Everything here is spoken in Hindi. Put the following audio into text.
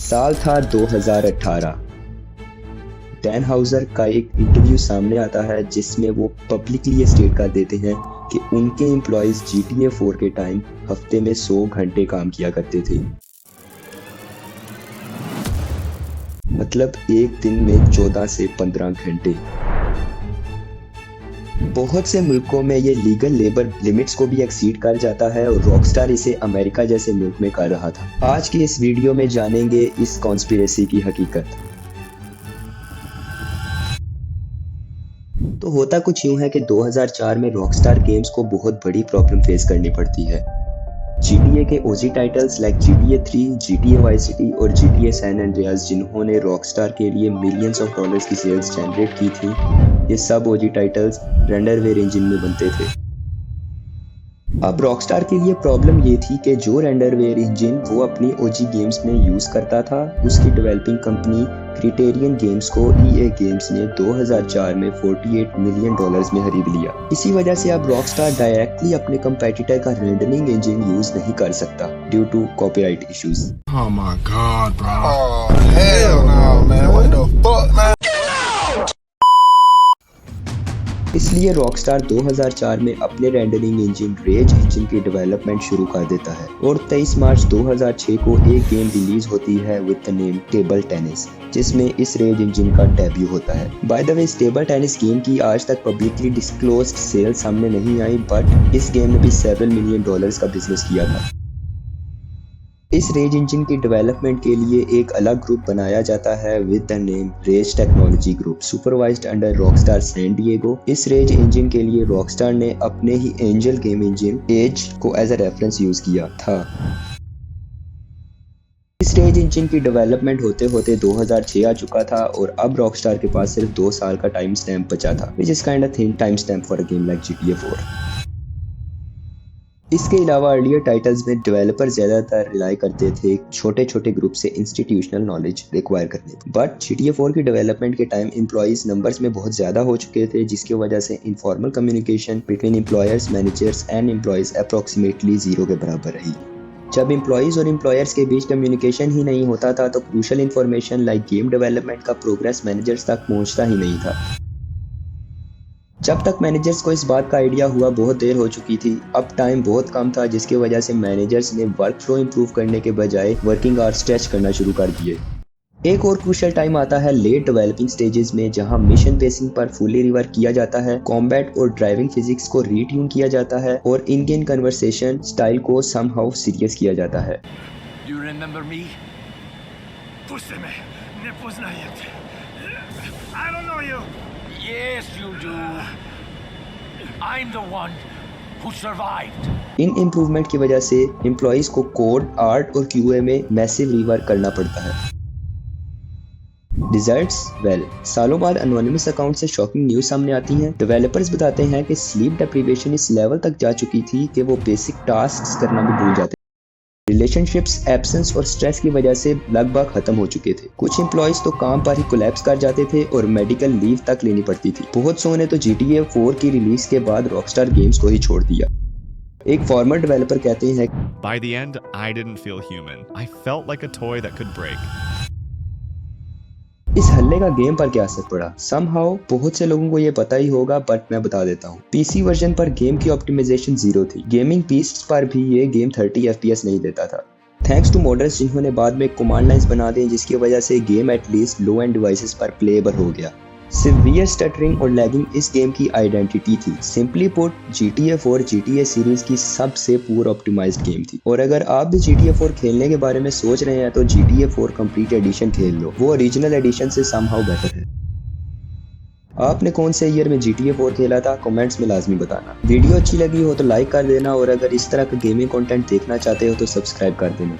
साल था 2018। डैन हाउजर का एक इंटरव्यू सामने आता है जिसमें वो पब्लिकली ये स्टेट कर देते हैं कि उनके एम्प्लॉयज GTA 4 के टाइम हफ्ते में 100 घंटे काम किया करते थे। मतलब एक दिन में 14 से 15 घंटे। बहुत से मुल्कों में ये लीगल लेबर लिमिट्स को भी एक्सीड कर जाता है और रॉकस्टार इसे अमेरिका जैसे मुल्क में कर रहा था। आज की इस वीडियो में जानेंगे इस कॉन्स्पिरेसी की हकीकत। तो होता कुछ यूं है कि 2004 में रॉकस्टार गेम्स को बहुत बड़ी प्रॉब्लम फेस करनी पड़ती है। GTA के ओजी titles like GTA 3, GTA Vice City और GTA San Andreas जिन्होंने रॉकस्टार के लिए मिलियंस ऑफ डॉलर्स की सेल्स जनरेट की थी, ये सब ओजी टाइटल्स रेंडरवेयर इंजन में बनते थे। अब रॉकस्टार के लिए प्रॉब्लम ये थी कि जो रेंडरवेयर इंजन वो अपनी ओजी गेम्स में यूज करता था, उसकी डेवलपिंग कंपनी क्रिटेरियन गेम्स को EA गेम्स ने 2004 में 48 मिलियन डॉलर्स में खरीद लिया। इसी वजह से अब रॉकस्टार डायरेक्टली अपने कंपेटिटर का रेंडरिंग इंजन यूज नहीं कर सकता due to copyright issues. Oh my God, bro. Oh, hell no, man. What the fuck, man? इसलिए रॉकस्टार 2004 में अपने रेंडरिंग इंजन रेज इंजन की डेवलपमेंट शुरू कर देता है और 23 मार्च 2006 को एक गेम रिलीज होती है with the name table tennis, जिसमें इस रेज इंजन का डेब्यू होता है। बाय द वे, इस टेबल टेनिस गेम की आज तक पब्लिकली डिस्क्लोज्ड सेल सामने नहीं आई, बट इस गेम ने भी सेवरल मिलियन डॉलर्स का बिजनेस किया था। इस रेज इंजन की डेवलपमेंट के लिए एक अलग ग्रुप बनाया जाता है with the name Rage technology group, supervised under Rockstar San Diego. इस रेज इंजन के लिए रॉकस्टार ने अपने ही एंजल गेम इंजन एज को एज अ रेफरेंस यूज किया था। इस रेज इंजन की डेवलपमेंट होते होते 2006 आ चुका था और अब रॉकस्टार के पास सिर्फ 2 साल का टाइम स्टैम्प बचा था, which is kind of thin time stamp for a game like GTA 4। इसके अलावा अर्लियर टाइटल्स में डेवलपर ज्यादातर रिलाई करते थे छोटे छोटे ग्रुप से इंस्टीट्यूशनल नॉलेज रिक्वायर करने पर, बट GTA 4 की डेवलपमेंट के टाइम एम्प्लॉइज नंबर्स में बहुत ज्यादा हो चुके थे, जिसकी वजह से informal communication between employers, managers and employees approximately 0 के बराबर रही। जब एम्प्लॉइज और एम्प्लॉयर्स के बीच कम्युनिकेशन ही नहीं होता था तो crucial information like game development का प्रोग्रेस मैनेजर्स तक पहुंचता ही नहीं था। जब तक मैनेजर्स को इस बात का आइडिया हुआ बहुत देर हो चुकी थी। अब टाइम बहुत कम था, जिसकी वजह से मैनेजर्स ने वर्क फ्लो इंप्रूव करने के बजाय वर्किंग आवर्स स्ट्रेच करना शुरू कर दिए। एक और क्रूशियल टाइम आता है लेट डेवलपिंग स्टेजेस में, जहां मिशन बेसिंग पर फुली रिवर्क किया जाता है, कॉम्बैट और ड्राइविंग फिजिक्स को रीट्यून किया जाता है और इन गेम कन्वर्सेशन स्टाइल को समहाउ सीरियस किया जाता है। You remember me? Pussyme, nie poznaję cię. I don't know you. Yes, you do. I'm the one who survived. In improvement की वजह से एम्प्लॉइज को कोड, आर्ट और QA में मैसिव रिवर्क करना पड़ता है। रिजल्ट्स सालों बाद एनोनिमस अकाउंट से शॉकिंग न्यूज सामने आती हैं। डेवलपर्स बताते हैं कि स्लीप डिप्रीवेशन इस लेवल तक जा चुकी थी कि वो बेसिक टास्क करना भी भूल जाते। रिलेशनशिप्स, एब्सेंस और स्ट्रेस की वजह से लगभग खत्म हो चुके थे। कुछ एम्प्लॉइज तो काम पर ही कोलैप्स कर जाते थे और मेडिकल लीव तक लेनी पड़ती थी। बहुत सौ ने तो GTA 4 की रिलीज के बाद रॉकस्टार गेम्स को ही छोड़ दिया। एक फॉर्मर डेवलपर कहते हैं, By the end, I didn't feel human. I felt like a toy that could break. इस हल्ले का गेम पर क्या असर पड़ा? समहाउ बहुत से लोगों को ये पता ही होगा, बट मैं बता देता हूँ। PC वर्जन पर गेम की ऑप्टिमाइजेशन 0 थी। गेमिंग पीसीज पर भी ये गेम 30 FPS नहीं देता था। थैंक्स टू मॉडर्स जिन्होंने बाद में कमांड लाइंस बना दी, जिसकी वजह से गेम एटलीस्ट लो एंड डिवाइसेस पर प्लेएबल हो गया। सिवियर स्टटरिंग और लैगिंग इस गेम की आइडेंटिटी थी। Simply put, GTA 4 GTA series की सबसे पूर ऑप्टिमाइज्ड गेम थी। और अगर आप भी GTA 4 खेलने के बारे में सोच रहे हैं तो GTA 4 कंप्लीट एडिशन खेल लो, वो ओरिजिनल एडिशन से समहाउ बेटर है। आपने कौन से ईयर में GTA 4 खेला था, कमेंट्स में लाजमी बताना। वीडियो अच्छी लगी हो तो लाइक कर देना और अगर इस तरह का गेमिंग कंटेंट देखना चाहते हो तो सब्सक्राइब कर देना।